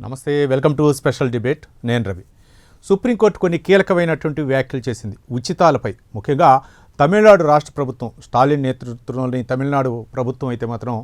నమస్తే, welcome to special debate. నేను Ravi. Supreme court కొన్ని కీలకమైనటువంటి వ్యాఖ్యలు చేసింది ఉచితాలపై. ముఖ్యంగా తమిళనాడు రాష్ట్ర ప్రభుత్వం, స్టాలిన్ నేతృత్వంలోని తమిళనాడు ప్రభుత్వం అయితే మాత్రం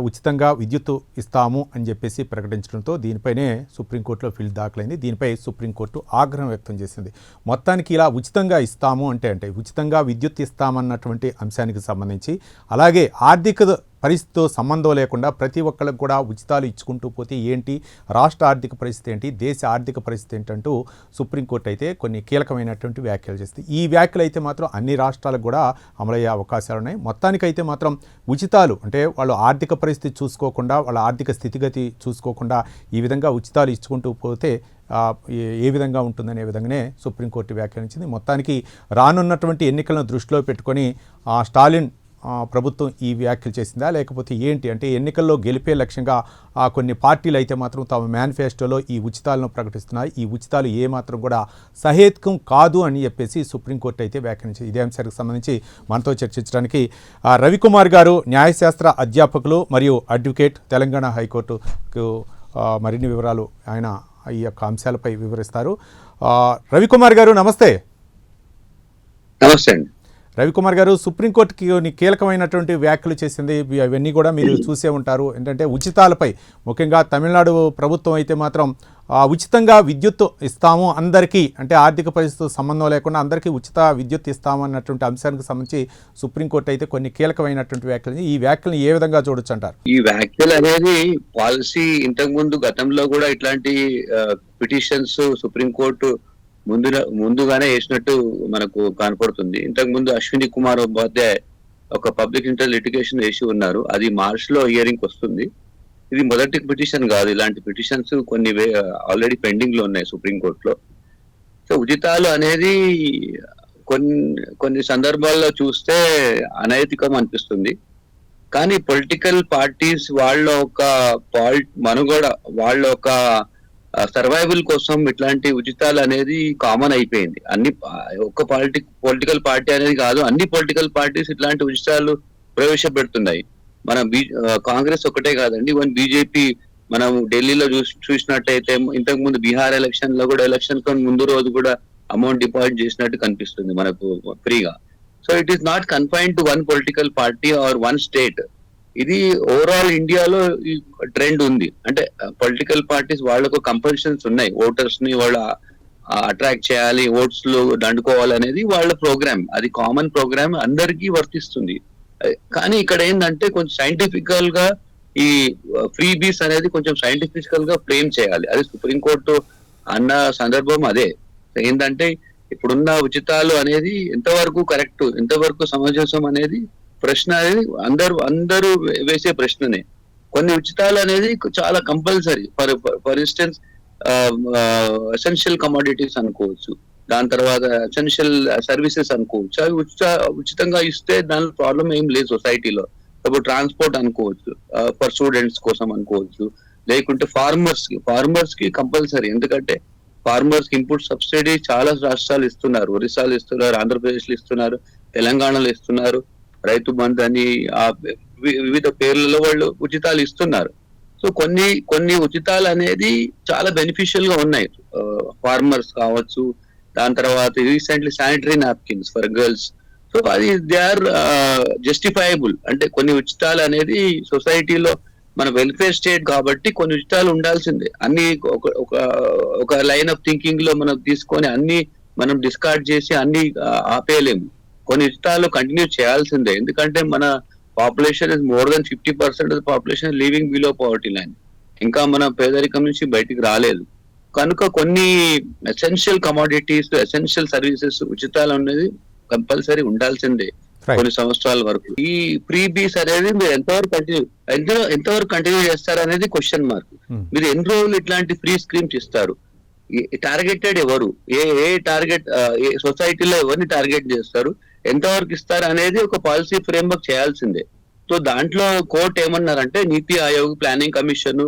ఉచితంగా విద్యుత్తు ఇస్తాము అని చెప్పేసి ప్రకటించడంతో దీనిపైనే సుప్రీంకోర్టులో ఫిల్ దాఖలైంది. దీనిపై సుప్రీంకోర్టు ఆగ్రహం వ్యక్తం చేసింది. మొత్తానికి ఇలా ఉచితంగా ఇస్తాము అంటే ఉచితంగా విద్యుత్ ఇస్తామన్నటువంటి అంశానికి సంబంధించి, అలాగే ఆర్థిక పరిస్థితితో సంబంధం లేకుండా ప్రతి ఒక్కరికి కూడా ఉచితాలు ఇచ్చుకుంటూ పోతే ఏంటి, రాష్ట్ర ఆర్థిక పరిస్థితి ఏంటి, దేశ ఆర్థిక పరిస్థితి ఏంటంటూ సుప్రీంకోర్టు అయితే కొన్ని కీలకమైనటువంటి వ్యాఖ్యలు చేస్తుంది. ఈ వ్యాఖ్యలు అయితే మాత్రం అన్ని రాష్ట్రాలకు కూడా అమలయ్యే అవకాశాలు ఉన్నాయి. మొత్తానికైతే మాత్రం ఉచితాలు అంటే వాళ్ళు ఆర్థిక పరిస్థితి చూసుకోకుండా, వాళ్ళ ఆర్థిక స్థితిగతి చూసుకోకుండా ఈ విధంగా ఉచితాలు ఇచ్చుకుంటూ పోతే ఏ విధంగా ఉంటుందనే విధంగానే సుప్రీంకోర్టు వ్యాఖ్యానించింది. మొత్తానికి రానున్నటువంటి ఎన్నికలను దృష్టిలో పెట్టుకొని స్టాలిన్ ప్రభుత్వం ఈ వ్యాఖ్యలు చేసిందా, లేకపోతే ఏంటి అంటే ఎన్నికల్లో గెలిపే లక్ష్యంగా కొన్ని పార్టీలు అయితే మాత్రం తమ మేనిఫెస్టోలో ఈ ఉచితాలను ప్రకటిస్తున్నాయి. ఈ ఉచితాలు ఏమాత్రం కూడా సహేతుకం కాదు అని చెప్పేసి సుప్రీంకోర్టు అయితే వ్యాఖ్యానించింది. ఇదే అంశానికి సంబంధించి మనతో చర్చించడానికి రవికుమార్ గారు, న్యాయశాస్త్ర అధ్యాపకులు మరియు అడ్వకేట్, తెలంగాణ హైకోర్టుకు మరిన్ని వివరాలు ఆయన ఈ యొక్క అంశాలపై వివరిస్తారు. రవికుమార్ గారు నమస్తే. నమస్తే అండి. రవికుమార్ గారు, సుప్రీంకోర్టుకి కీలకమైనటువంటి వ్యాఖ్యలు చేసింది. అవన్నీ కూడా మీరు చూసే ఉంటారు. ఏంటంటే ఉచితాలపై, ముఖ్యంగా తమిళనాడు ప్రభుత్వం అయితే మాత్రం ఉచితంగా విద్యుత్ ఇస్తాము అందరికీ, అంటే ఆర్థిక పరిస్థితితో సంబంధం లేకుండా అందరికీ ఉచిత విద్యుత్ ఇస్తాము అన్నటువంటి అంశానికి సంబంధించి సుప్రీంకోర్టు అయితే కొన్ని కీలకమైనటువంటి వ్యాఖ్యలు. ఈ వ్యాఖ్యలను ఏ విధంగా చూడొచ్చు అంటారు? ఈ వ్యాఖ్యలు అనేది పాలసీ ఇంతకుముందు గతంలో కూడా ఇట్లాంటి పిటిషన్స్ సుప్రీంకోర్టు ముందుగానే వేసినట్టు మనకు కనపడుతుంది. ఇంతకు ముందు అశ్విని కుమార్ ఉపాధ్యాయ్ ఒక పబ్లిక్ ఇంట్రెస్ట్ లిటిగేషన్ వేసి ఉన్నారు. అది మార్చ్ లో హియరింగ్ వస్తుంది. ఇది మొదటి పిటిషన్ కాదు. ఇలాంటి పిటిషన్స్ కొన్ని ఆల్రెడీ పెండింగ్ లో ఉన్నాయి సుప్రీంకోర్టులో. సో ఉచితాలు అనేది కొన్ని సందర్భాల్లో చూస్తే అనైతికం అనిపిస్తుంది. కానీ పొలిటికల్ పార్టీస్ వాళ్ళ ఒక మనుగడ, వాళ్ళ ఒక సర్వైవల్ కోసం ఇట్లాంటి ఉచితాలు అనేది కామన్ అయిపోయింది. ఒక్క పొలిటికల్ పార్టీ అనేది కాదు, అన్ని పొలిటికల్ పార్టీస్ ఇట్లాంటి ఉచితాలు ప్రవేశపెడుతున్నాయి. మన కాంగ్రెస్ ఒకటే కాదండి, ఈవెన్ బీజేపీ మనం ఢిల్లీలో చూసినట్టయితే ఇంతకు ముందు బీహార్ ఎలక్షన్ లో కూడా, ఎలక్షన్ ముందు రోజు కూడా అమౌంట్ డిపాజిట్ చేసినట్టు కనిపిస్తుంది మనకు ఫ్రీగా. So it is not confined to one political party or one state. ఇది ఓవరాల్ ఇండియాలో ఈ ట్రెండ్ ఉంది. అంటే పొలిటికల్ పార్టీస్ వాళ్ళకు కంపల్షన్స్ ఉన్నాయి. ఓటర్స్ ని వాళ్ళు అట్రాక్ట్ చేయాలి, ఓట్స్ లో దండుకోవాలి అనేది వాళ్ళ ప్రోగ్రామ్. అది కామన్ ప్రోగ్రామ్, అందరికీ వర్తిస్తుంది. కానీ ఇక్కడ ఏంటంటే కొంచెం సైంటిఫికల్ గా ఈ ఫ్రీ బీస్ అనేది కొంచెం సైంటిఫికల్ గా ఫ్రేమ్ చేయాలి. అది సుప్రీంకోర్టు అన్న సందర్భం అదే. ఏంటంటే ఇప్పుడున్న ఉచితాలు అనేది ఎంతవరకు కరెక్ట్, ఎంతవరకు సమంజసం అనేది ప్రశ్న అనేది అందరూ వేసే ప్రశ్ననే. కొన్ని ఉచితాలు అనేది చాలా compulsory. For instance essential commodities అనుకోవచ్చు, దాని తర్వాత ఎసెన్షియల్ సర్వీసెస్ అనుకోవచ్చు. అవి ఉచితంగా ఇస్తే దాని ప్రాబ్లం ఏం లేదు సొసైటీలో. ఇప్పుడు ట్రాన్స్పోర్ట్ అనుకోవచ్చు, ఫర్ స్టూడెంట్స్ కోసం అనుకోవచ్చు, లేకుంటే ఫార్మర్స్ కి కంపల్సరీ. ఎందుకంటే ఫార్మర్స్ కి ఇన్పుట్ సబ్సిడీ చాలా రాష్ట్రాలు ఇస్తున్నారు. ఒరిస్సాలో ఇస్తున్నారు, ఆంధ్రప్రదేశ్ లో ఇస్తున్నారు, తెలంగాణలో ఇస్తున్నారు. రైతు బంధు అని వివిధ పేర్లలో వాళ్ళు ఉచితాలు ఇస్తున్నారు. సో కొన్ని ఉచితాలు అనేది చాలా బెనిఫిషియల్ గా ఉన్నాయి. ఫార్మర్స్ కావచ్చు, దాని తర్వాత recently sanitary napkins for girls. So అది దే ఆర్ జస్టిఫైయబుల్. అంటే కొన్ని ఉచితాలు అనేది సొసైటీలో మన వెల్ఫేర్ స్టేట్ కాబట్టి కొన్ని ఉచితాలు ఉండాల్సిందే. అన్ని ఒక లైన్ ఆఫ్ థింకింగ్ లో మనం తీసుకొని అన్ని మనం డిస్కార్డ్ చేసి అన్ని ఆపేయలేము. కొన్ని ఉచితాలు కంటిన్యూ చేయాల్సిందే. ఎందుకంటే మన population is more than 50% of the population living below poverty line. ఇంకా మన పేదరికం నుంచి బయటికి రాలేదు. కనుక కొన్ని ఎసెన్షియల్ కమోడిటీస్, ఎసెన్షియల్ సర్వీసెస్ ఉచితాలు అనేది కంపల్సరీ ఉండాల్సిందే కొన్ని సంవత్సరాల వరకు. ఈ ఫ్రీ బీస్ అనేది మీరు ఎంతవరకు కంటిన్యూ చేస్తారు అనేది క్వశ్చన్ మార్క్. మీరు ఎన్ని రోజులు ఇట్లాంటి ఫ్రీ స్కీమ్స్ ఇస్తారు? టార్గెటెడ్ ఎవరు? ఏ టార్గెట్ సొసైటీలో ఎవరిని టార్గెట్ చేస్తారు, ఎంతవరకు ఇస్తారు అనేది ఒక పాలసీ ఫ్రేమ్వర్క్ చేయాల్సిందే. సో దాంట్లో కోర్టు ఏమన్నారంటే నీతి Aayog, planning commission,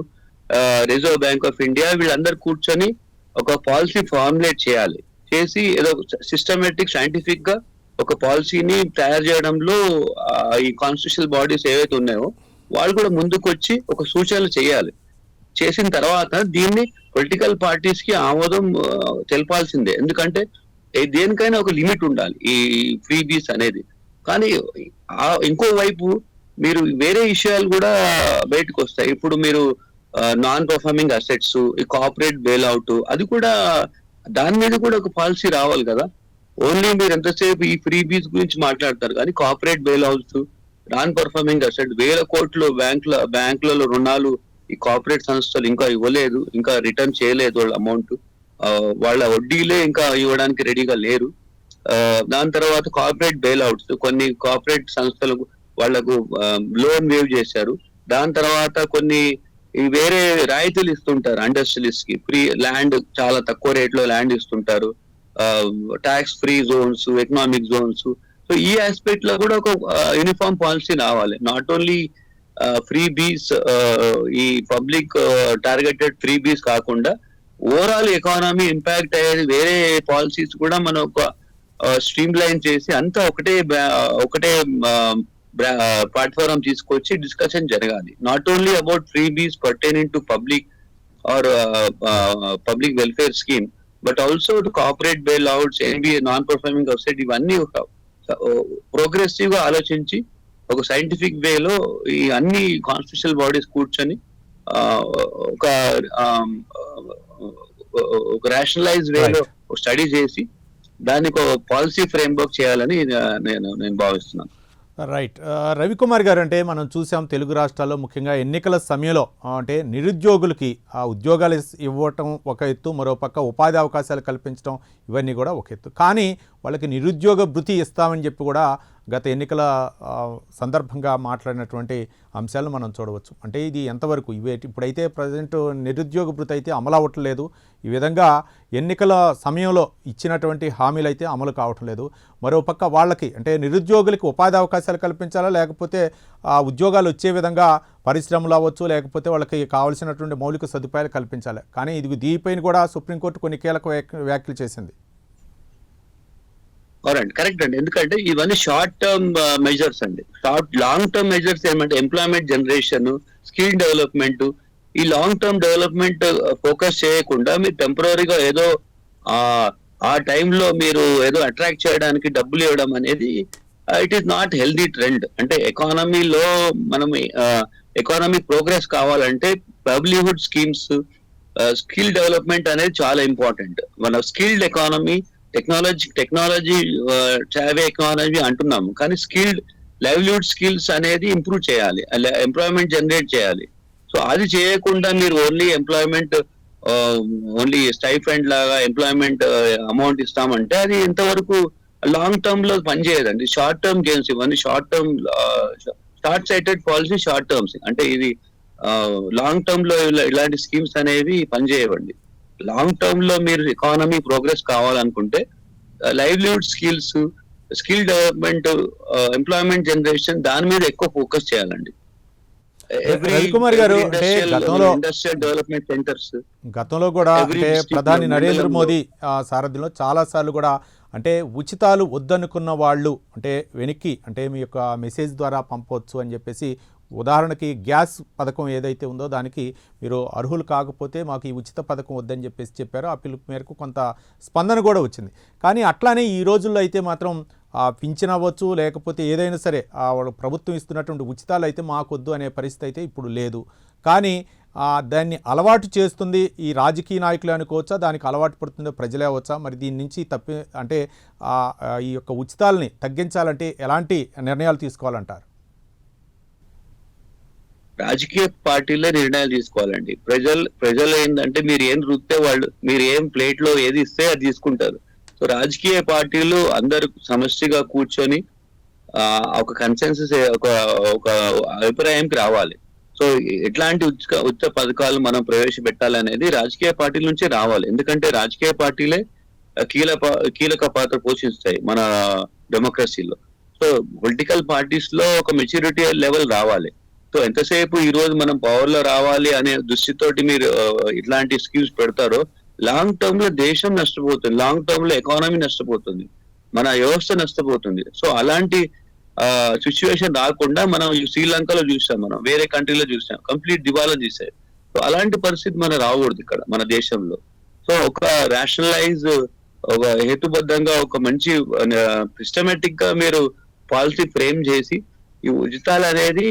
reserve bank of India వీళ్ళందరూ కూర్చొని ఒక పాలసీ ఫార్ములేట్ చేయాలి. చేసి ఏదో సిస్టమేటిక్ సైంటిఫిక్ గా ఒక పాలసీని తయారు చేయడంలో ఈ కాన్స్టిట్యూషనల్ బాడీస్ ఏవైతే ఉన్నాయో వాళ్ళు కూడా ముందుకు వచ్చి ఒక సూచనలు చేయాలి. చేసిన తర్వాత దీన్ని పొలిటికల్ పార్టీస్ కి ఆమోదం తెలపాల్సిందే. ఎందుకంటే దేనికైనా ఒక లిమిట్ ఉండాలి ఈ ఫ్రీబీస్ అనేది. కానీ ఇంకో వైపు మీరు వేరే విషయాలు కూడా బయటకు వస్తాయి. ఇప్పుడు మీరు నాన్ పర్ఫార్మింగ్ అసెట్స్, ఈ కార్పొరేట్ బెయిల్ అవుట్, అది కూడా దాని మీద కూడా ఒక పాలసీ రావాలి కదా. ఓన్లీ మీరు ఎంతసేపు ఈ ఫ్రీబీస్ గురించి మాట్లాడతారు కానీ corporate bail outs, non performing asset, 1000 కోట్లు బ్యాంకులలో రుణాలు ఈ కార్పొరేట్ సంస్థలు ఇంకా ఇవ్వలేదు, ఇంకా రిటర్న్ చేయలేదు వాళ్ళ అమౌంట్, వాళ్ళ వడ్డీలే ఇంకా ఇవ్వడానికి రెడీగా లేరు. దాని తర్వాత కార్పొరేట్ బెయిల్ అవుట్స్, కొన్ని కార్పొరేట్ సంస్థలకు వాళ్లకు లోన్ వేవ్ చేశారు. దాని తర్వాత కొన్ని వేరే రాయితీలు ఇస్తుంటారు ఇండస్ట్రియలిస్ట్ కి, ఫ్రీ ల్యాండ్ చాలా తక్కువ రేట్ లో ల్యాండ్ ఇస్తుంటారు, tax free Jones, economic zones. So ఈ ఆస్పెక్ట్ లో కూడా ఒక యూనిఫామ్ పాలసీ రావాలి. నాట్ ఓన్లీ ఫ్రీ బీస్, ఈ పబ్లిక్ టార్గెటెడ్ ఫ్రీ బీస్ కాకుండా ఓవరాల్ ఎకానమీ ఇంపాక్ట్ అయ్యేది వేరే పాలసీస్ కూడా మనం ఒక స్ట్రీమ్ లైన్ చేసి అంతా ఒకటే ప్లాట్ఫారం తీసుకొచ్చి డిస్కషన్ జరగాలి. Not only about freebies pertaining to public or public welfare scheme, but also corporate bailouts, NPA, non performing asset, ఇవన్నీ ఒక ప్రోగ్రెసివ్ గా ఆలోచించి ఒక సైంటిఫిక్ వేలో ఈ అన్ని కాన్స్టిట్యూషనల్ బాడీస్ కూర్చొని ఒక రేషనలైజ్ వేలో స్టడీ చేసి దానికి ఒక పాలసీ ఫ్రేమ్వర్క్ చేయాలని నేను భావిస్తున్నాను. రైట్. రవికుమార్ గారు, అంటే మనం చూసాం తెలుగు రాష్ట్రాల్లో ముఖ్యంగా ఎన్నికల సమయంలో అంటే నిరుద్యోగులకి ఆ ఉద్యోగాలు ఇవ్వటం ఒక ఎత్తు, మరోపక్క ఉపాధి అవకాశాలు కల్పించడం, ఇవన్నీ కూడా ఒక ఎత్తు. కానీ వాళ్ళకి నిరుద్యోగ భృతి ఇస్తామని చెప్పి కూడా గత ఎన్నికల సందర్భంగా మాట్లాడినటువంటి అంశాలను మనం చూడవచ్చు. అంటే ఇది ఎంతవరకు ఇప్పుడైతే ప్రజెంట్ నిరుద్యోగ భృతి అయితే అమలు అవ్వట్లేదు. ఈ విధంగా ఎన్నికల సమయంలో ఇచ్చినటువంటి హామీలు అయితే అమలు కావటం లేదు. మరోపక్క వాళ్ళకి అంటే నిరుద్యోగులకి ఉపాధి అవకాశాలు కల్పించాలా, లేకపోతే ఉద్యోగాలు వచ్చే విధంగా పరిశ్రమలు అవ్వచ్చు, లేకపోతే వాళ్ళకి కావాల్సినటువంటి మౌలిక సదుపాయాలు కల్పించాలి. కానీ దీనిపైన కూడా సుప్రీంకోర్టు కొన్ని కీలక వ్యాఖ్యలు చేసింది. కరెక్ట్ అండి. ఎందుకంటే ఇవన్నీ షార్ట్ టర్మ్ మెజర్స్ అండి. లాంగ్ టర్మ్ మెజర్స్ ఏమంటే ఎంప్లాయ్మెంట్ జనరేషన్, స్కిల్ డెవలప్మెంట్, ఈ లాంగ్ టర్మ్ డెవలప్మెంట్ ఫోకస్ చేయకుండా మీరు టెంపరీగా ఏదో ఆ టైంలో మీరు ఏదో అట్రాక్ట్ చేయడానికి డబ్బులు ఇవ్వడం అనేది it is not healthy trend. అంటే ఎకానమీలో మనం ఎకానమిక్ ప్రోగ్రెస్ కావాలంటే లైవ్లీహుడ్ స్కీమ్స్, స్కిల్ డెవలప్మెంట్ అనేది చాలా ఇంపార్టెంట్. మన స్కిల్డ్ ఎకానమీ, టెక్నాలజీ చావే ఎకానమీ అంటున్నాము, కానీ స్కిల్డ్ లైవ్లీహుడ్ స్కిల్స్ అనేది ఇంప్రూవ్ చేయాలి, ఎంప్లాయ్మెంట్ జనరేట్ చేయాలి. సో అది చేయకుండా మీరు ఓన్లీ స్టైఫండ్ లాగా ఎంప్లాయ్మెంట్ అమౌంట్ ఇస్తామంటే అది ఎంతవరకు లాంగ్ టర్మ్ లో పనిచేయదండి. షార్ట్ టర్మ్ గేమ్స్ ఇవన్నీ, short sighted policy, short terms. అంటే ఇది లాంగ్ టర్మ్ లో ఇలాంటి స్కీమ్స్ అనేవి పనిచేయవండి. లాంగ్ టర్మ్ లో మీరు ఎకానమీ ప్రోగ్రెస్ కావాలనుకుంటే livelihood skills, skill development, employment generation, దాని మీద ఎక్కువ ఫోకస్ చేయాలండి. రవికుమార్ గారు, అంటే ఇండస్ట్రియల్ డెవలప్మెంట్ సెంటర్స్ గతంలో కూడా అంటే ప్రధాని నరేంద్ర మోదీ సారథ్యంలో చాలా సార్లు కూడా అంటే ఉచితాలు వద్దనుకున్న వాళ్ళు అంటే వెనక్కి అంటే మీ యొక్క మెసేజ్ ద్వారా పంపవచ్చు అని చెప్పేసి, ఉదాహరణకి గ్యాస్ పథకం ఏదైతే ఉందో దానికి మీరు అర్హులు కాకపోతే మాకు ఈ ఉచిత పథకం వద్దని చెప్పేసి చెప్పారు. ఆ పిలుపు మేరకు కొంత స్పందన కూడా వచ్చింది. కానీ అట్లానే ఈ రోజుల్లో అయితే మాత్రం పింఛన్ అవ్వచ్చు, లేకపోతే ఏదైనా సరే ప్రభుత్వం ఇస్తున్నటువంటి ఉచితాలు అయితే మాకొద్దు అనే పరిస్థితి అయితే ఇప్పుడు లేదు. కానీ దాన్ని అలవాటు చేస్తుంది ఈ రాజకీయ నాయకులు అనుకోవచ్చా, దానికి అలవాటు పడుతుందో ప్రజలే అవ్వచ్చా? మరి దీని నుంచి అంటే ఈ యొక్క ఉచితాలని తగ్గించాలంటే ఎలాంటి నిర్ణయాలు తీసుకోవాలంటారు? రాజకీయ పార్టీలే నిర్ణయాలు తీసుకోవాలండి. ప్రజలు ఏంటంటే మీరు ఏం రుద్దితే వాళ్ళు, మీరు ఏం ప్లేట్ లో ఏది ఇస్తే అది తీసుకుంటారు. సో రాజకీయ పార్టీలు అందరు సమష్టిగా కూర్చొని ఒక కన్సెన్సస్, ఒక అభిప్రాయంకి రావాలి. సో ఎట్లాంటి ఉచిత పథకాలు మనం ప్రవేశపెట్టాలనేది రాజకీయ పార్టీల నుంచి రావాలి. ఎందుకంటే రాజకీయ పార్టీలే కీలక పాత్ర పోషిస్తాయి మన డెమోక్రసీలో. సో పొలిటికల్ పార్టీస్ లో ఒక మెచ్యూరిటీ లెవెల్ రావాలి. సో ఎంతసేపు ఈ రోజు మనం పవర్ లో రావాలి అనే దృష్టితోటి మీరు ఇట్లాంటి స్కీమ్స్ పెడతారో లాంగ్ టర్మ్ లో దేశం నష్టపోతుంది, లాంగ్ టర్మ్ లో ఎకానమీ నష్టపోతుంది, మన వ్యవస్థ నష్టపోతుంది. సో అలాంటి సిచ్యువేషన్ రాకుండా మనం శ్రీలంకలో చూసాం, మనం వేరే కంట్రీలో చూసాం, కంప్లీట్ దివాలా తీసారు. సో అలాంటి పరిస్థితి మన రాకూడదు ఇక్కడ మన దేశంలో. సో ఒక రేషనలైజ్, ఒక హేతుబద్ధంగా, ఒక మంచి సిస్టమేటిక్ గా మీరు పాలసీ ఫ్రేమ్ చేసి ఈ ఉచితాలు అనేది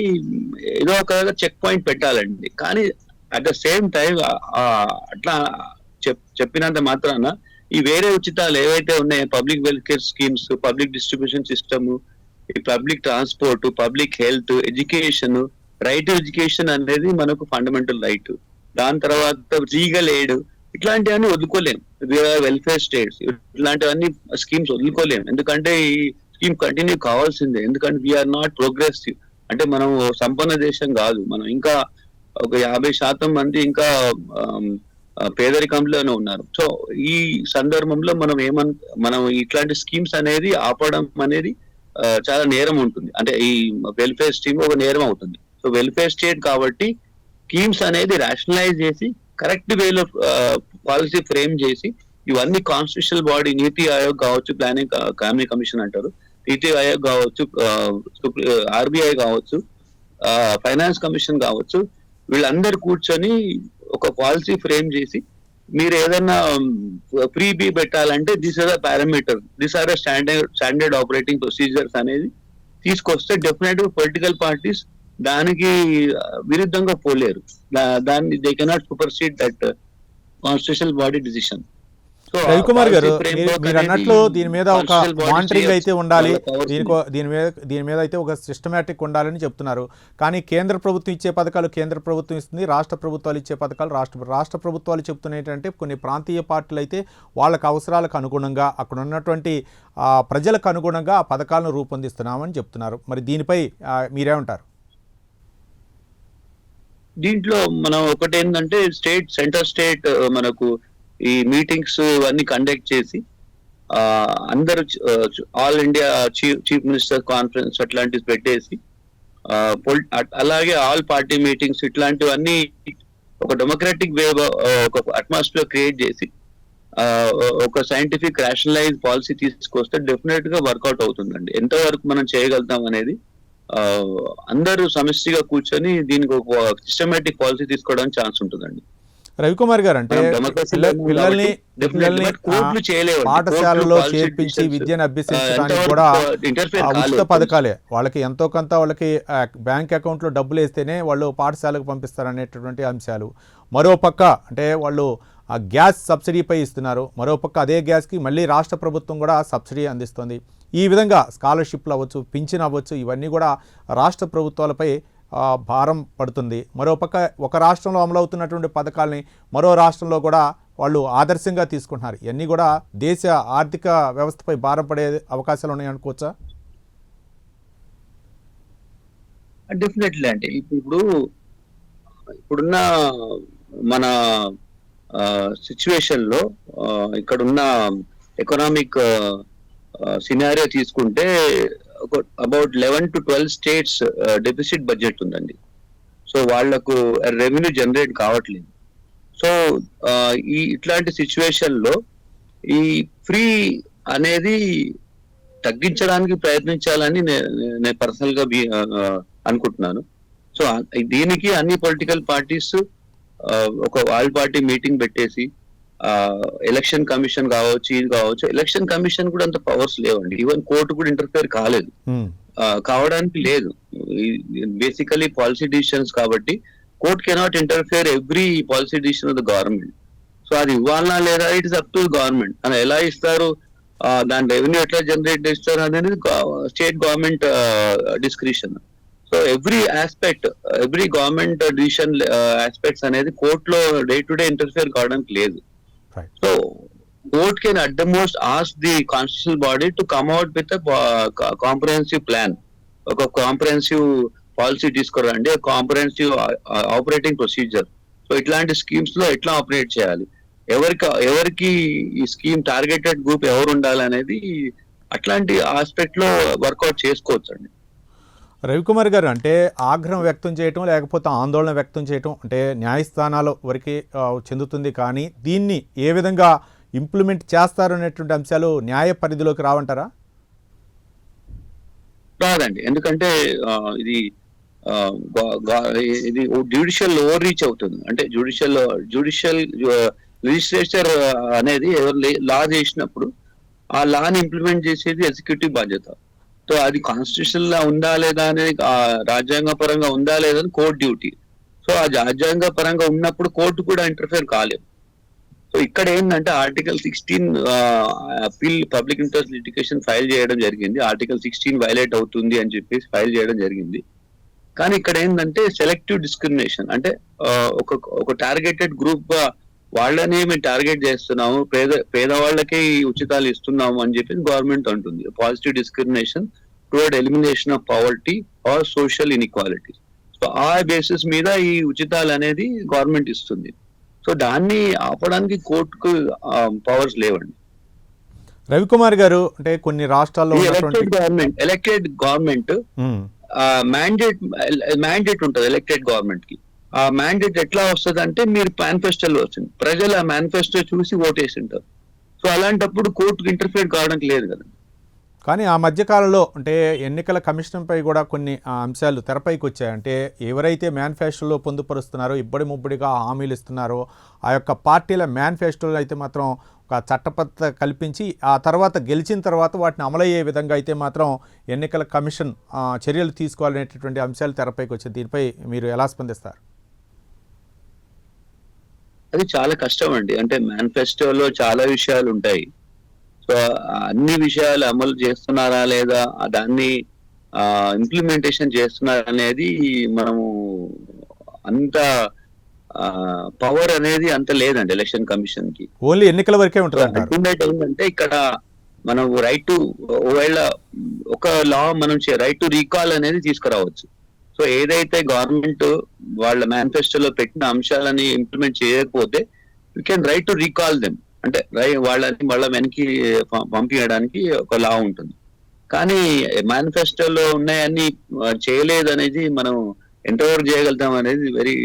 ఏదో ఒక చెక్ పాయింట్ పెట్టాలండి. కానీ అట్ ద సేమ్ టైం అట్లా చెప్పినంత మాత్రాన ఈ వేరే ఉచితాలు ఏవైతే ఉన్నాయో, public welfare schemes, public distribution system, ఈ public transport, public health, education, right to education అనేది మనకు ఫండమెంటల్ రైట్. దాని తర్వాత లీగల్ ఎయిడ్, ఇట్లాంటివన్నీ వదులుకోలేం. వెల్ఫేర్ స్టేట్స్ ఇట్లాంటివన్నీ స్కీమ్స్ వదులుకోలేం. ఎందుకంటే ఈ స్కీమ్ కంటిన్యూ కావాల్సిందే. ఎందుకంటే వీఆర్ నాట్ ప్రోగ్రెసివ్. అంటే మనం సంపన్న దేశం కాదు. మనం ఇంకా ఒక 50% మంది ఇంకా పేదరికంలోనే ఉన్నారు. సో ఈ సందర్భంలో మనం ఇట్లాంటి స్కీమ్స్ అనేది ఆపడం అనేది చాలా నేరం ఉంటుంది. అంటే ఈ వెల్ఫేర్ స్కీమ్ ఒక నేరం అవుతుంది. సో వెల్ఫేర్ స్టేట్ కాబట్టి స్కీమ్స్ అనేది రేషనలైజ్ చేసి కరెక్ట్ వేలో పాలసీ ఫ్రేమ్ చేసి ఇవన్నీ కాన్స్టిట్యూషనల్ బాడీ, నీతి ఆయోగ్ కావచ్చు, ప్లానింగ్ కమిషన్ అంటారు, నీతి ఆయోగ్ కావచ్చు, ఆర్బీఐ కావచ్చు, ఫైనాన్స్ కమిషన్ కావచ్చు, వీళ్ళందరూ కూర్చొని ఒక పాలసీ ఫ్రేమ్ చేసి మీరు ఏదైనా ఫ్రీ బీ పెట్టాలంటే this are the parameter, this are the standard operating procedures అనేది తీసుకొస్తే డెఫినెట్ గా పొలిటికల్ పార్టీస్ దానికి విరుద్ధంగా పోలేరు. దాన్ని they cannot supersede that constitutional body decision. Ravikumar గారు, మీరు అన్నట్లు దీని మీద ఒక మానిటరింగ్ అయితే ఉండాలి, దీని మీద అయితే ఒక సిస్టమేటిక్ ఉండాలని చెప్తున్నారు. కానీ కేంద్ర ప్రభుత్వం ఇచ్చే పథకాలు కేంద్ర ప్రభుత్వం ఇస్తుంది, రాష్ట్ర ప్రభుత్వాలు ఇచ్చే పథకాలు రాష్ట్ర ప్రభుత్వాలు చెప్తున్న ఏంటంటే కొన్ని ప్రాంతీయ పార్టీలు అయితే వాళ్ళకి అవసరాలకు అనుగుణంగా, అక్కడ ఉన్నటువంటి ప్రజలకు అనుగుణంగా ఆ పథకాలను రూపొందిస్తున్నామని చెప్తున్నారు. మరి దీనిపై మీరేమంటారు? దీంట్లో మనం ఒకటి ఏంటంటే సెంటర్ స్టేట్ మనకు ఈ మీటింగ్స్ ఇవన్నీ కండక్ట్ చేసి అందరూ all India chief minister conference అట్లాంటివి పెట్టేసి అలాగే ఆల్ పార్టీ మీటింగ్స్ ఇట్లాంటివన్నీ ఒక డెమోక్రాటిక్ వే, ఒక అట్మాస్ఫియర్ క్రియేట్ చేసి ఒక సైంటిఫిక్ రేషనలైజ్ పాలసీ తీసుకొస్తే డెఫినెట్ గా వర్కౌట్ అవుతుందండి. ఎంతవరకు మనం చేయగలుగుతాం అనేది అందరూ సమిష్టిగా కూర్చొని దీనికి ఒక సిస్టమేటిక్ పాలసీ తీసుకోవడానికి ఛాన్స్ ఉంటుందండి. రవికుమార్ గారు, అంటే పిల్లల్ని పాఠశాలలో చేర్పించి విద్యను అభ్యసించడానికి కూడా ఉచిత పథకాలే, వాళ్ళకి ఎంతో కొంత వాళ్ళకి బ్యాంక్ అకౌంట్లో డబ్బులు వేస్తేనే వాళ్ళు పాఠశాలకు పంపిస్తారనేటటువంటి అంశాలు. మరోపక్క అంటే వాళ్ళు ఆ గ్యాస్ సబ్సిడీపై ఇస్తున్నారు, మరోపక్క అదే గ్యాస్కి మళ్ళీ రాష్ట్ర ప్రభుత్వం కూడా సబ్సిడీ అందిస్తుంది. ఈ విధంగా స్కాలర్షిప్లు అవ్వచ్చు, పింఛన్ అవ్వచ్చు, ఇవన్నీ కూడా రాష్ట్ర ప్రభుత్వాలపై భారం పడుతుంది. మరోపక్క ఒక రాష్ట్రంలో అమలవుతున్నటువంటి పథకాలని మరో రాష్ట్రంలో కూడా వాళ్ళు ఆదర్శంగా తీసుకుంటున్నారు. ఇవన్నీ కూడా దేశ ఆర్థిక వ్యవస్థపై భారం పడే అవకాశాలు ఉన్నాయనుకోవచ్చా? డెఫినెట్లీ అంటే ఇప్పుడున్న మన సిచ్యువేషన్ లో ఇక్కడున్న ఎకనామిక్ సినారియో తీసుకుంటే about 11 to 12 states deficit budget ఉందండి. సో వాళ్లకు రెవెన్యూ జనరేట్ కావట్లేదు. సో ఇట్లాంటి సిచ్యువేషన్ లో ఈ ఫ్రీ అనేది తగ్గించడానికి ప్రయత్నించాలని నేను పర్సనల్ గా అనుకుంటున్నాను. సో దీనికి అన్ని పొలిటికల్ పార్టీస్ ఒక ఆల్ పార్టీ మీటింగ్ పెట్టేసి ఎలక్షన్ కమిషన్ కావచ్చు, ఇది కావచ్చు, ఎలక్షన్ కమిషన్ కూడా అంత పవర్స్ లేవండి. ఈవెన్ కోర్టు కూడా ఇంటర్ఫేర్ కావడానికి లేదు. బేసికలీ పాలసీ డిసిషన్స్ కాబట్టి court cannot interfere every policy decision of the government. So అది ఇవ్వాలన్నా లేదా it is up to government. అని ఎలా ఇస్తారు, దాని రెవెన్యూ ఎట్లా జనరేట్ చేస్తారు అనేది state government discretion. So every aspect, every government decision aspects అనేది కోర్టులో డే టు డే ఇంటర్ఫేర్ కావడానికి లేదు. So court can at the most ask the constitutional body to come out with a comprehensive plan, a comprehensive policy తీసుకురండి, a comprehensive operating procedure. So ఇట్లాంటి schemes లో ఎట్లా operate చేయాలి, ఎవరికి ఈ scheme targeted group ఎవరు ఉండాలి అనేది అట్లాంటి ఆస్పెక్ట్ లో వర్కౌట్ చేసుకోవచ్చు అండి. రవికుమార్ గారు, అంటే ఆగ్రహం వ్యక్తం చేయటం లేకపోతే ఆందోళన వ్యక్తం చేయటం అంటే న్యాయస్థానాల వరకు చెందుతుంది, కానీ దీన్ని ఏ విధంగా ఇంప్లిమెంట్ చేస్తారు అనేటువంటి అంశాలు న్యాయ పరిధిలోకి రావంటారా? రాదండి. ఎందుకంటే ఇది ఇది జ్యుడిషియల్ ఓవర్ రీచ్ అవుతుంది. అంటే జ్యుడిషియల్ లెజిస్లేచర్ అనేది లా చేసినప్పుడు ఆ లాని ఇంప్లిమెంట్ చేసేది ఎగ్జిక్యూటివ్ బాధ్యత. సో అది కాన్స్టిట్యూషన్ లా ఉందా లేదా అనేది రాజ్యాంగ పరంగా ఉందా లేదా అని కోర్టు డ్యూటీ. సో అది రాజ్యాంగ పరంగా ఉన్నప్పుడు కోర్టు కూడా ఇంటర్ఫేర్ కాలేదు. సో ఇక్కడ ఏంటంటే article 16 appeal public interest litigation file చేయడం జరిగింది. ఆర్టికల్ 16 వైలేట్ అవుతుంది అని చెప్పేసి ఫైల్ చేయడం జరిగింది. కానీ ఇక్కడ ఏంటంటే సెలెక్టివ్ డిస్క్రిమినేషన్, అంటే ఒక టార్గెటెడ్ గ్రూప్ గా వాళ్ళని మేము టార్గెట్ చేస్తున్నాము, పేదవాళ్ళకే ఈ ఉచితాలు ఇస్తున్నాము అని చెప్పి గవర్నమెంట్ అంటుంది. Positive discrimination toward elimination of poverty or social inequality. So ఆ బేసిస్ మీద ఈ ఉచితాలు అనేది గవర్నమెంట్ ఇస్తుంది. సో దాన్ని ఆపడానికి కోర్టుకు పవర్స్ లేవండి. రవికుమార్ గారు, అంటే కొన్ని రాష్ట్రాల్లో ఎలక్టెడ్ గవర్నమెంట్ మ్యాండేట్ ఉంటుంది ఎలక్టెడ్ గవర్నమెంట్ కి. ఆ మ్యాండేట్ ఎట్లా వస్తుంది అంటే మీరు మేనిఫెస్టోలో వస్తుంది, ప్రజలు ఆ మేనిఫెస్టో చూసి ఓటేసి ఉంటారు. సో అలాంటప్పుడు కోర్టుకు ఇంటర్ఫియర్ కావడానికి లేదు కదా. కానీ ఆ మధ్యకాలంలో అంటే ఎన్నికల కమిషన్పై కూడా కొన్ని అంశాలు తెరపైకి వచ్చాయి. అంటే ఎవరైతే మేనిఫెస్టోలో పొందుపరుస్తున్నారో, ఇబ్బడి ముబ్బడిగా హామీలు ఇస్తున్నారో ఆ యొక్క పార్టీల మేనిఫెస్టోలో అయితే మాత్రం ఒక చట్టబద్ధత కల్పించి ఆ తర్వాత గెలిచిన తర్వాత వాటిని అమలయ్యే విధంగా అయితే మాత్రం ఎన్నికల కమిషన్ చర్యలు తీసుకోవాలనేటటువంటి అంశాలు తెరపైకి వచ్చాయి. దీనిపై మీరు ఎలా స్పందిస్తారు? అది చాలా కష్టం అండి. అంటే మేనిఫెస్టోలో చాలా విషయాలు ఉంటాయి. సో అన్ని విషయాలు అమలు చేస్తున్నారా లేదా, దాన్ని ఇంప్లిమెంటేషన్ చేస్తున్నారా అనేది మనము అంత పవర్ అనేది అంత లేదండి ఎలక్షన్ కమిషన్ కి. ఓన్లీ ఎన్నికల వరకే ఉంటుంది. అల్టిమేట్ ఏంటంటే ఇక్కడ మనం రైట్ టు, ఒకవేళ ఒక లా మనం రైట్ టు రీకాల్ అనేది తీసుకురావచ్చు. సో ఏదైతే గవర్నమెంట్ వాళ్ళ మేనిఫెస్టోలో పెట్టిన అంశాలని ఇంప్లిమెంట్ చేయకపోతే you can write to recall them, అంటే వాళ్ళని వాళ్ళ వెనక్కి పంపించడానికి ఒక లా ఉంటుంది. కానీ మేనిఫెస్టోలో ఉన్నాయన్నీ చేయలేదు అనేది మనం ఎంతవరకు చేయగలుగుతాం అనేది వెరీ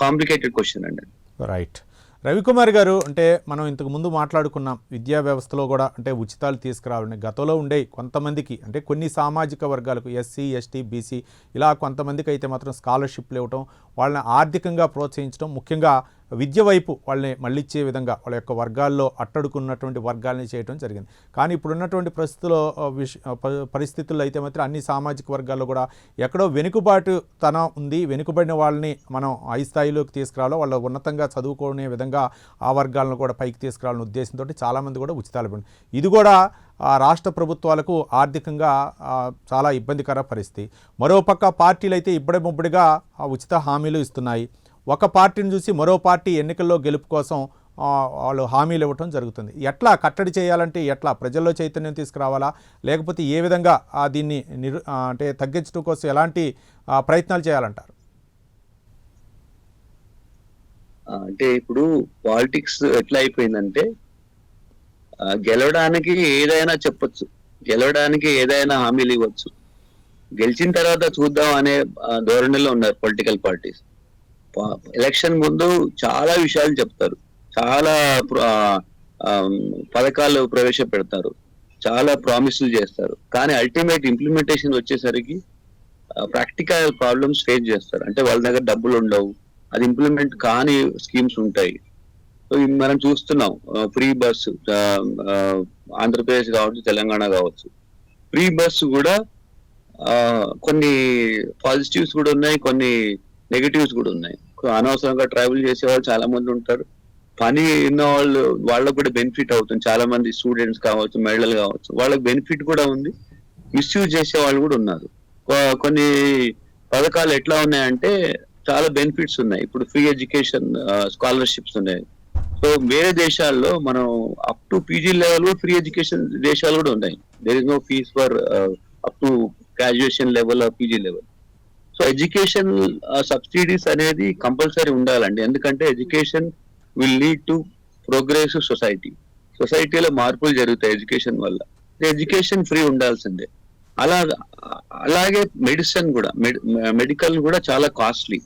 కాంప్లికేటెడ్ క్వశ్చన్ అండి. రైట్. రవికుమార్ గారు, అంటే మనం ఇంతకు ముందు మాట్లాడుకున్నాం విద్యా వ్యవస్థలో కూడా అంటే ఉచితాలు తీసుకురావాలని. గతంలో ఉండే కొంతమందికి, అంటే కొన్ని సామాజిక వర్గాలకు, ఎస్సీ ఎస్టీ బీసీ ఇలా కొంతమందికి అయితే మాత్రం స్కాలర్షిప్లు ఇవ్వటం, వాళ్ళని ఆర్థికంగా ప్రోత్సహించడం, ముఖ్యంగా విద్య వైపు వాళ్ళని మళ్ళిచ్చే విధంగా వాళ్ళ యొక్క వర్గాల్లో అట్టడుకున్నటువంటి వర్గాలని చేయడం జరిగింది. కానీ ఇప్పుడున్నటువంటి పరిస్థితుల్లో అయితే మాత్రం అన్ని సామాజిక వర్గాల్లో కూడా ఎక్కడో వెనుకబాటుతనం ఉంది. వెనుకబడిన వాళ్ళని మనం హై స్థాయిలోకి తీసుకురావాలో, వాళ్ళు ఉన్నతంగా చదువుకునే విధంగా ఆ వర్గాలను కూడా పైకి తీసుకురావాలనే ఉద్దేశంతో చాలామంది కూడా ఉచితాలు ఇవ్వండి. ఇది కూడా రాష్ట్ర ప్రభుత్వాలకు ఆర్థికంగా చాలా ఇబ్బందికర పరిస్థితి. మరోపక్క పార్టీలు అయితే ఇబ్బడి ముబ్బడిగా ఉచిత హామీలు ఇస్తున్నాయి. ఒక పార్టీని చూసి మరో పార్టీ ఎన్నికల్లో గెలుపు కోసం వాళ్ళు హామీలు ఇవ్వటం జరుగుతుంది. ఎట్లా కట్టడి చేయాలంటే ఎట్లా ప్రజల్లో చైతన్యం తీసుకురావాలా, లేకపోతే ఏ విధంగా దీన్ని అంటే తగ్గించడం కోసం ఎలాంటి ప్రయత్నాలు చేయాలంటారు? అంటే ఇప్పుడు పాలిటిక్స్ ఎట్లా అయిపోయిందంటే గెలవడానికి ఏదైనా చెప్పొచ్చు, గెలవడానికి ఏదైనా హామీలు ఇవ్వచ్చు, గెలిచిన తర్వాత చూద్దాం అనే ధోరణిలో ఉన్నారు పొలిటికల్ పార్టీస్. ఎలక్షన్ ముందు చాలా విషయాలు చెప్తారు, చాలా పథకాలు ప్రవేశపెడతారు, చాలా ప్రామిసులు చేస్తారు. కానీ అల్టిమేట్ ఇంప్లిమెంటేషన్ వచ్చేసరికి ప్రాక్టికల్ ప్రాబ్లమ్స్ ఫేస్ చేస్తారు. అంటే వాళ్ళ దగ్గర డబ్బులు ఉండవు, అది ఇంప్లిమెంట్ కాని స్కీమ్స్ ఉంటాయి. సో మనం చూస్తున్నాం ఫ్రీ బస్సు, ఆంధ్రప్రదేశ్ కావచ్చు, తెలంగాణ కావచ్చు, ఫ్రీ బస్సు కూడా కొన్ని పాజిటివ్స్ కూడా ఉన్నాయి, కొన్ని నెగటివ్స్ కూడా ఉన్నాయి. అనవసరంగా ట్రావెల్ చేసే వాళ్ళు చాలా మంది ఉంటారు, పని ఉన్న వాళ్ళకు కూడా బెనిఫిట్ అవుతుంది. చాలా మంది స్టూడెంట్స్ కావచ్చు, మహిళలు కావచ్చు, వాళ్ళకి బెనిఫిట్ కూడా ఉంది. మిస్యూజ్ చేసే వాళ్ళు కూడా ఉన్నారు. కొన్ని పథకాలు ఎట్లా ఉన్నాయంటే చాలా బెనిఫిట్స్ ఉన్నాయి. ఇప్పుడు ఫ్రీ ఎడ్యుకేషన్ స్కాలర్షిప్స్ ఉన్నాయి. సో వేరే దేశాల్లో మనం up to PG level free education దేశాలు కూడా ఉన్నాయి. There is no fees for up to graduation level or PG level. So education subsidies అనేది కంపల్సరీ ఉండాలండి. ఎందుకంటే education will lead to progressive society. సొసైటీలో మార్పులు జరుగుతాయి ఎడ్యుకేషన్ వల్ల. ఎడ్యుకేషన్ ఫ్రీ ఉండాల్సిందే. అలాగే మెడిసిన్ కూడా, మెడికల్ కూడా చాలా కాస్ట్లీ.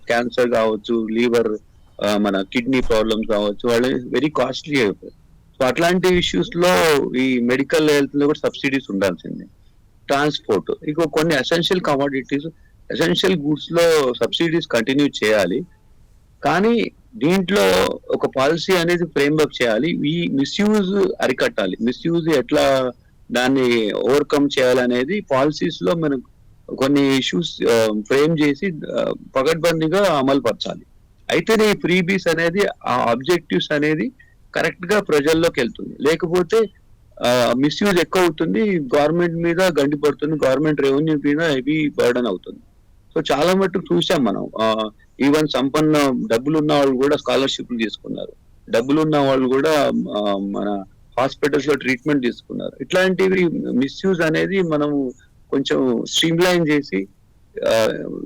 క్యాన్సర్ కావచ్చు, లివర్, మన కిడ్నీ ప్రాబ్లమ్స్ కావచ్చు, వాళ్ళు వెరీ కాస్ట్లీ అయిపోయి. సో అట్లాంటి ఇష్యూస్ లో ఈ మెడికల్ హెల్త్ లో కూడా సబ్సిడీస్ ఉండాల్సిందే. ట్రాన్స్పోర్ట్, ఇంకో కొన్ని ఎసెన్షియల్ కమోడిటీస్, ఎసెన్షియల్ గూడ్స్ లో సబ్సిడీస్ కంటిన్యూ చేయాలి. కానీ దీంట్లో ఒక పాలసీ అనేది ఫ్రేమ్వర్క్ చేయాలి. ఈ మిస్యూజ్ అరికట్టాలి. మిస్యూజ్ ఎట్లా దాన్ని ఓవర్కమ్ చేయాలనేది పాలసీస్ లో మనం కొన్ని ఇష్యూస్ ఫ్రేమ్ చేసి పకడ్బందీగా అమలు పరచాలి. అయితేనే ఈ ఫ్రీబీస్ అనేది ఆ ఆబ్జెక్టివ్స్ అనేది కరెక్ట్ గా ప్రజల్లోకి వెళ్తుంది. లేకపోతే మిస్యూజ్ ఎక్కువ అవుతుంది, గవర్నమెంట్ మీద గండి పడుతుంది, గవర్నమెంట్ రెవెన్యూ మీద హెవీ బర్డన్ అవుతుంది. సో చాలా మటుకు చూసాం మనం. ఈవెన్ సంపన్న డబ్బులు ఉన్న వాళ్ళు కూడా స్కాలర్షిప్లు తీసుకున్నారు, డబ్బులు ఉన్న వాళ్ళు కూడా మన హాస్పిటల్స్ లో ట్రీట్మెంట్ తీసుకున్నారు. ఇట్లాంటివి మిస్యూజ్ అనేది మనం కొంచెం స్ట్రీమ్లైన్ చేసి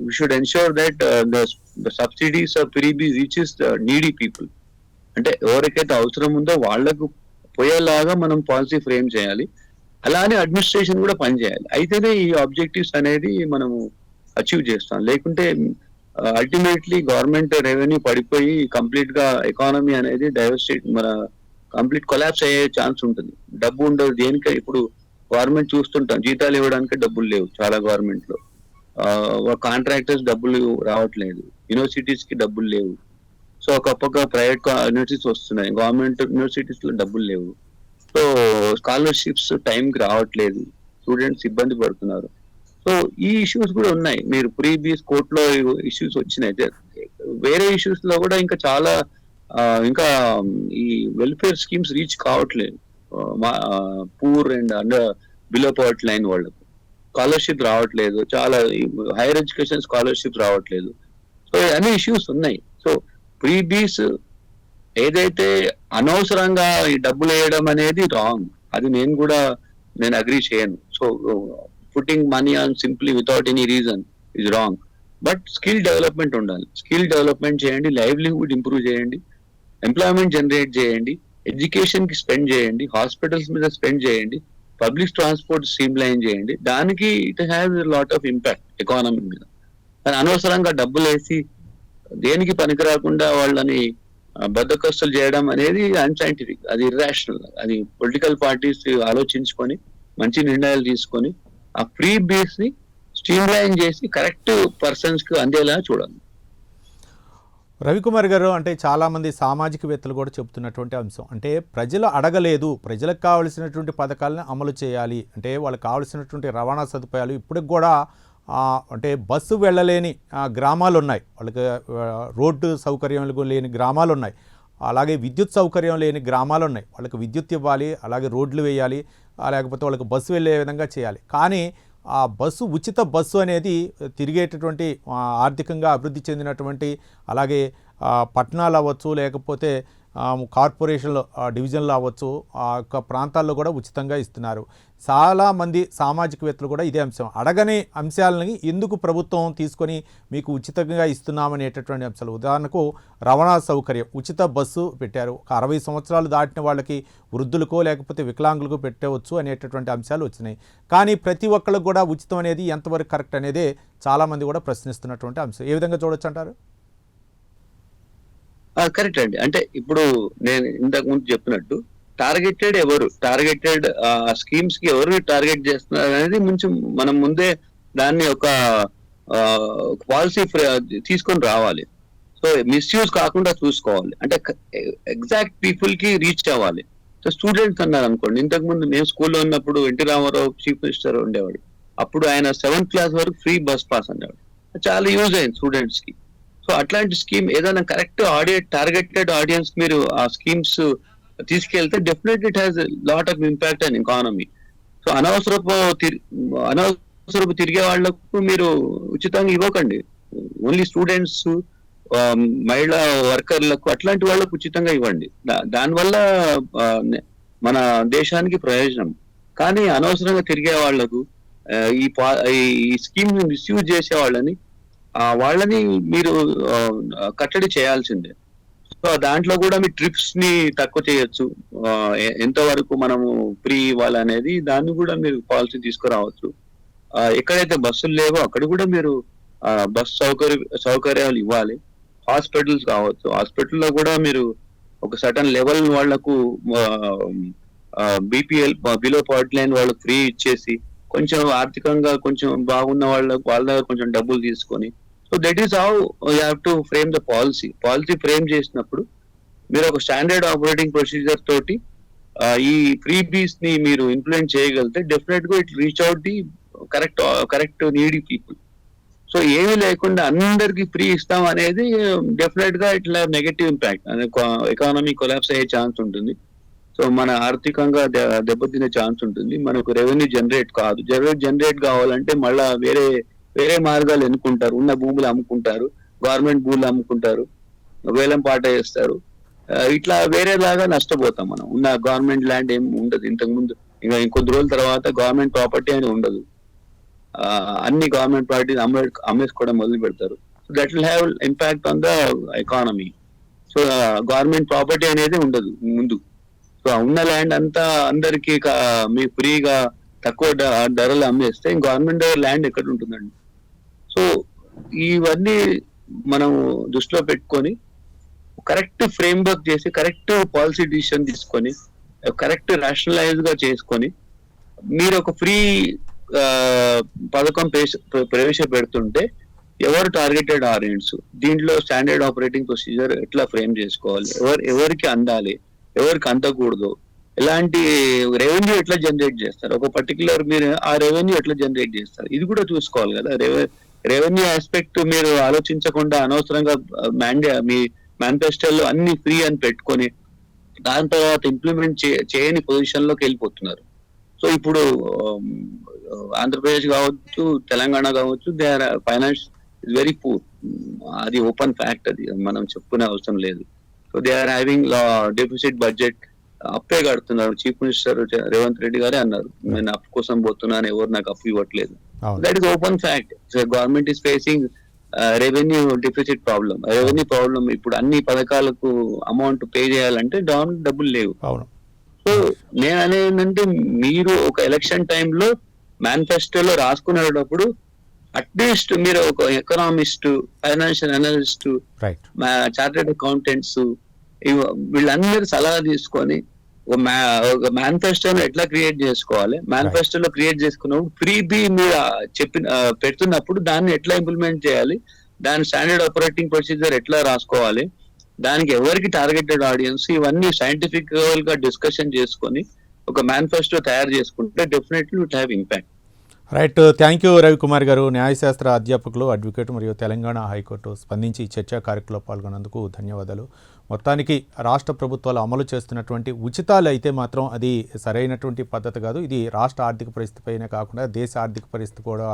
we should ensure that the subsidies or freebies reaches the needy people. అంటే ఎవరికైతే అవసరం ఉందో వాళ్లకు పోయేలాగా మనం పాలసీ ఫ్రేమ్ చేయాలి. అలానే అడ్మినిస్ట్రేషన్ కూడా పనిచేయాలి. అయితేనే ఈ ఆబ్జెక్టివ్స్ అనేది మనము అచీవ్ చేస్తాం. లేకుంటే అల్టిమేట్లీ గవర్నమెంట్ రెవెన్యూ పడిపోయి కంప్లీట్ గా ఎకానమీ అనేది డైవర్సిటీ మన కంప్లీట్ కొలాప్స్ అయ్యే ఛాన్స్ ఉంటుంది. డబ్బు ఉండదు దేనికే. ఇప్పుడు గవర్నమెంట్ చూస్తుంటాం, జీతాలు ఇవ్వడానికి డబ్బులు లేవు చాలా గవర్నమెంట్ లో, కాంట్రాక్టర్స్ డబ్బులు రావట్లేదు, యూనివర్సిటీస్ కి డబ్బులు లేవు. సో ఒక పక్క ప్రైవేట్ యూనివర్సిటీస్ వస్తున్నాయి, గవర్నమెంట్ యూనివర్సిటీస్ లో డబ్బులు లేవు. సో స్కాలర్షిప్స్ టైంకి రావట్లేదు, స్టూడెంట్స్ ఇబ్బంది పడుతున్నారు. సో ఈ ఇష్యూస్ కూడా ఉన్నాయి. మీరు ప్రీవియస్ కోర్టులో ఇష్యూస్ వచ్చినాయి. వేరే ఇష్యూస్ లో కూడా ఇంకా చాలా ఇంకా ఈ వెల్ఫేర్ స్కీమ్స్ రీచ్ కావట్లేదు poor and under below poverty line వాళ్ళకు. స్కాలర్షిప్ రావట్లేదు, చాలా హైయర్ ఎడ్యుకేషన్ స్కాలర్షిప్ రావట్లేదు. సో అన్ని ఇష్యూస్ ఉన్నాయి. సో ప్రీబీస్ ఏదైతే అనవసరంగా ఈ డబ్బులు వేయడం అనేది రాంగ్, అది నేను అగ్రీ చేయను. So putting money on simply without any reason is wrong. But skill development ఉండాలి. స్కిల్ డెవలప్మెంట్ చేయండి, లైవ్లీహుడ్ ఇంప్రూవ్ చేయండి, ఎంప్లాయ్మెంట్ జనరేట్ చేయండి, ఎడ్యుకేషన్ కి స్పెండ్ చేయండి, హాస్పిటల్స్ మీద స్పెండ్ చేయండి, పబ్లిక్ ట్రాన్స్పోర్ట్ స్ట్రీమ్ లైన్ చేయండి. దానికి it has lot of impact economy మీద. కానీ అనవసరంగా డబ్బులు వేసి దేనికి పనికిరాకుండా వాళ్ళని బద్దకస్తులు చేయడం అనేది అన్సైంటిఫిక్, అది ఇర్రాషనల్. అది పొలిటికల్ పార్టీస్ ఆలోచించుకొని మంచి నిర్ణయాలు తీసుకొని ఆ ఫ్రీ బీస్ ని స్ట్రీమ్ లైన్ చేసి కరెక్ట్ పర్సన్స్ కి అందేలా చూడాలి. రవికుమార్ గారు, అంటే చాలామంది సామాజికవేత్తలు కూడా చెబుతున్నటువంటి అంశం, అంటే ప్రజలు అడగలేదు, ప్రజలకు కావలసినటువంటి పథకాలను అమలు చేయాలి, అంటే వాళ్ళకి కావలసినటువంటి రవాణా సదుపాయాలు ఇప్పటికి కూడా అంటే బస్సు వెళ్ళలేని గ్రామాలు ఉన్నాయి, వాళ్ళకి రోడ్డు సౌకర్యం లేని గ్రామాలు ఉన్నాయి, అలాగే విద్యుత్ సౌకర్యం లేని గ్రామాలు ఉన్నాయి. వాళ్ళకి విద్యుత్ ఇవ్వాలి, అలాగే రోడ్లు వేయాలి, లేకపోతే వాళ్ళకి బస్సు వెళ్ళే విధంగా చేయాలి. కానీ ఆ బస్సు, ఉచిత బస్సు అనేది తిరిగేటటువంటి ఆర్థికంగా అభివృద్ధి చెందినటువంటి అలాగే పట్టణాలు అవ్వచ్చు, లేకపోతే కార్పొరేషన్లు డివిజన్లు అవ్వచ్చు, ఆ యొక్క ప్రాంతాల్లో కూడా ఉచితంగా ఇస్తున్నారు. చాలామంది సామాజికవేత్తలు కూడా ఇదే అంశం, అడగని అంశాలని ఎందుకు ప్రభుత్వం తీసుకొని మీకు ఉచితంగా ఇస్తున్నామనేటటువంటి అంశాలు. ఉదాహరణకు రవాణా సౌకర్యం, ఉచిత బస్సు పెట్టారు, 60 సంవత్సరాలు దాటిన వాళ్ళకి, వృద్ధులకో లేకపోతే వికలాంగులకు పెట్టవచ్చు అనేటటువంటి అంశాలు వచ్చినాయి. కానీ ప్రతి ఒక్కళ్ళకు కూడా ఉచితం అనేది ఎంతవరకు కరెక్ట్ అనేదే చాలామంది కూడా ప్రశ్నిస్తున్నటువంటి అంశం. ఏ విధంగా చూడొచ్చు అంటారు? కరెక్ట్ అండి. అంటే ఇప్పుడు నేను ఇంతకు ముందు చెప్పినట్టు టార్గెటెడ్ స్కీమ్స్ కి ఎవరు టార్గెట్ చేస్తున్నారు అనేది మనం ముందే దాన్ని ఒక పాలసీ తీసుకొని రావాలి. సో మిస్యూజ్ కాకుండా చూసుకోవాలి, అంటే ఎగ్జాక్ట్ పీపుల్ కి రీచ్ అవ్వాలి. సో స్టూడెంట్స్ అన్నారు అనుకోండి, ఇంతకు ముందు నేను స్కూల్లో ఉన్నప్పుడు ఎన్టీ రామారావు చీఫ్ మినిస్టర్ ఉండేవాడు, అప్పుడు ఆయన 7th క్లాస్ వరకు ఫ్రీ బస్ పాస్ అనేవాడు, చాలా యూజ్ అయింది స్టూడెంట్స్ కి. సో అట్లాంటి స్కీమ్ ఏదైనా కరెక్ట్ టార్గెటెడ్ ఆడియన్స్ మీరు ఆ స్కీమ్స్ తీసుకెళ్తే definitely it has lot of impact and economy. So అనవసరపు తిరిగే వాళ్లకు మీరు ఉచితంగా ఇవ్వకండి. ఓన్లీ స్టూడెంట్స్, మహిళా వర్కర్లకు, అట్లాంటి వాళ్ళకు ఉచితంగా ఇవ్వండి. దానివల్ల మన దేశానికి ప్రయోజనం. కానీ అనవసరంగా తిరిగే వాళ్లకు ఈ స్కీమ్ ని మిస్యూజ్ చేసే వాళ్ళని మీరు కట్టడి చేయాల్సిందే. సో దాంట్లో కూడా మీ ట్రిప్స్ ని తక్కువ చేయొచ్చు, ఎంతవరకు మనము ఫ్రీ ఇవ్వాలనేది దాన్ని కూడా మీరు పాలసీ తీసుకురావచ్చు. ఎక్కడైతే బస్సులు లేవో అక్కడ కూడా మీరు బస్ సౌకర్యాలు ఇవ్వాలి. హాస్పిటల్స్ కావచ్చు, హాస్పిటల్లో కూడా మీరు ఒక సర్టన్ లెవెల్ వాళ్లకు BPL బిలో పవర్టీ లైన్ వాళ్ళకు ఫ్రీ ఇచ్చేసి కొంచెం ఆర్థికంగా కొంచెం బాగున్న వాళ్ళ దగ్గర కొంచెం డబ్బులు తీసుకొని, so that is how you have to frame the policy frame చేసినప్పుడు మీరు ఒక స్టాండర్డ్ ఆపరేటింగ్ ప్రొసీజర్ తోటి ఈ ఫ్రీ బీస్ ని మీరు ఇంప్లిమెంట్ చేయగలిగితే డెఫినెట్ గా it reach out the correct needy people. So ఏమీ లేకుండా అందరికి ఫ్రీ ఇస్తాం అనేది డెఫినెట్ గా ఇట్లా నెగటివ్ ఇంపాక్ట్, ఎకానమీ కొలాప్స్ అయ్యే ఛాన్స్ ఉంటుంది. సో మన ఆర్థికంగా దెబ్బతినే ఛాన్స్ ఉంటుంది. మనకు రెవెన్యూ జనరేట్ కావాలంటే మళ్ళా వేరే మార్గాలు ఎన్నుకుంటారు. ఉన్న భూములు అమ్ముకుంటారు, గవర్నమెంట్ భూములు అమ్ముకుంటారు, వేలం పాట చేస్తారు. ఇట్లా వేరేలాగా నష్టపోతాం మనం. ఉన్న గవర్నమెంట్ ల్యాండ్ ఏం ఉండదు ఇంతకు ముందు. ఇంకా ఇంకొద్ది రోజుల తర్వాత గవర్నమెంట్ ప్రాపర్టీ అని ఉండదు. అన్ని గవర్నమెంట్ ప్రాపర్టీ అమ్మేసుకోవడం మొదలు పెడతారు. So that will have impact on the economy. So government property అనేది ఉండదు ముందు. సో ఉన్న ల్యాండ్ అంతా అందరికి మీ ఫ్రీగా తక్కువ ధరలు అమ్మేస్తే గవర్నమెంట్ దగ్గర ల్యాండ్ ఎక్కడ ఉంటుందండి? సో ఇవన్నీ మనం దృష్టిలో పెట్టుకొని కరెక్ట్ ఫ్రేమ్ వర్క్ చేసి, కరెక్ట్ పాలసీ డిసిషన్ తీసుకొని, కరెక్ట్ రేషనలైజ్ గా చేసుకొని మీరు ఒక ఫ్రీ పథకం ప్రవేశపెడుతుంటే ఎవరు టార్గెటెడ్ ఆడియన్స్, దీంట్లో స్టాండర్డ్ ఆపరేటింగ్ ప్రొసీజర్ ఎట్లా ఫ్రేమ్ చేసుకోవాలి, ఎవరికి అందాలి, ఎవరికి అందకూడదు, ఎలాంటి రెవెన్యూ ఎట్లా జనరేట్ చేస్తారు, ఒక పర్టికులర్ మీరు ఆ రెవెన్యూ ఎట్లా జనరేట్ చేస్తారు, ఇది కూడా చూసుకోవాలి కదా. రెవెన్యూ ఆస్పెక్ట్ మీరు ఆలోచించకుండా అనవసరంగా మీ మేనిఫెస్టోలో అన్ని ఫ్రీ అని పెట్టుకొని దాని తర్వాత ఇంప్లిమెంట్ చేయని పొజిషన్ లోకి వెళ్ళిపోతున్నారు. సో ఇప్పుడు ఆంధ్రప్రదేశ్ కావచ్చు, తెలంగాణ కావచ్చు, they are finance is very poor. అది ఓపెన్ ఫ్యాక్ట్, అది మనం చెప్పుకునే అవసరం లేదు. So they are having deficit budget, అప్పే కడుతున్నారు. చీఫ్ మినిస్టర్ రేవంత్ రెడ్డి గారే అన్నారు, నేను అప్పు కోసం పోతున్నాను, ఎవరు నాకు అప్పు ఇవ్వట్లేదు. That is open fact. So government is facing revenue deficit problem. ఇప్పుడు అన్ని పథకాలకు అమౌంట్ పే చేయాలంటే డబ్బులు లేవు. సో నేను అనేది ఏంటంటే, మీరు ఒక ఎలక్షన్ టైంలో మేనిఫెస్టోలో రాసుకునేటప్పుడు అట్లీస్ట్ మీరు ఒక economist, financial analyst, chartered accountants వీళ్ళందరూ సలహా తీసుకొని ఒక మేనిఫెస్టోను ఎట్లా క్రియేట్ చేసుకోవాలి, మేనిఫెస్టోలో క్రియేట్ చేసుకున్నప్పుడు ఫ్రీ బీ మీరు పెడుతున్నప్పుడు దాన్ని ఎట్లా ఇంప్లిమెంట్ చేయాలి, దాని స్టాండర్డ్ ఆపరేటింగ్ ప్రొసీజర్ ఎట్లా రాసుకోవాలి, దానికి ఎవరికి టార్గెటెడ్ ఆడియన్స్, ఇవన్నీ సైంటిఫిక్ గా డిస్కషన్ చేసుకొని ఒక మేనిఫెస్టో తయారు చేసుకుంటే definitely it have impact. Right, thank you Ravikumar గారు. న్యాయశాస్త్ర అధ్యాపకులు, అడ్వకేట్ మరియు తెలంగాణ హైకోర్టు స్పందించి చర్చా కార్యక్రమంలో పాల్గొన్నందుకు ధన్యవాదాలు. మొత్తానికి రాష్ట్ర ప్రభుత్వాలు అమలు చేస్తున్నటువంటి ఉచితాలు అయితే మాత్రం అది సరైనటువంటి పద్ధతి కాదు. ఇది రాష్ట్ర ఆర్థిక పరిస్థితిపైనే కాకుండా దేశ ఆర్థిక పరిస్థితి కూడా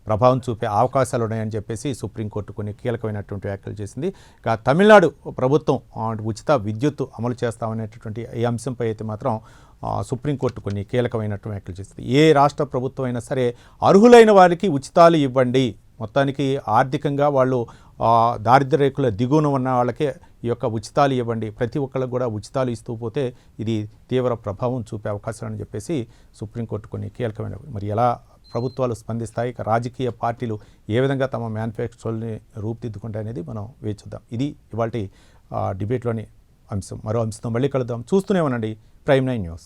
ప్రభావం చూపే అవకాశాలు ఉన్నాయని చెప్పేసి సుప్రీంకోర్టు కొన్ని కీలకమైనటువంటి వ్యాఖ్యలు చేసింది. ఇక తమిళనాడు ప్రభుత్వం ఉచిత విద్యుత్ అమలు చేస్తామనేటటువంటి ఈ అంశంపై అయితే మాత్రం సుప్రీంకోర్టు కొన్ని కీలకమైనటువంటి వ్యాఖ్యలు చేసింది. ఏ రాష్ట్ర ప్రభుత్వం అయినా సరే అర్హులైన వారికి ఉచితాలు ఇవ్వండి, మొత్తానికి ఆర్థికంగా వాళ్ళు దారిద్ర్య రేఖల దిగువన ఉన్న వాళ్ళకే ఈ యొక్క ఉచితాలు ఇవ్వండి, ప్రతి ఒక్కళ్ళకు కూడా ఉచితాలు ఇస్తూ పోతే ఇది తీవ్ర ప్రభావం చూపే అవకాశాలని చెప్పేసి సుప్రీంకోర్టు కొన్ని కీలకమైన. మరి ఎలా ప్రభుత్వాలు స్పందిస్తాయి, ఇక రాజకీయ పార్టీలు ఏ విధంగా తమ మేనిఫెస్టోల్ని రూపుదిద్దుకుంటాయనేది మనం వేచి చూద్దాం. ఇది ఇవాల్టి డిబేట్లోని అంశం. మరో అంశంతో మళ్ళీ కలుద్దాం. చూస్తూనే ఉండండి Prime 9 News.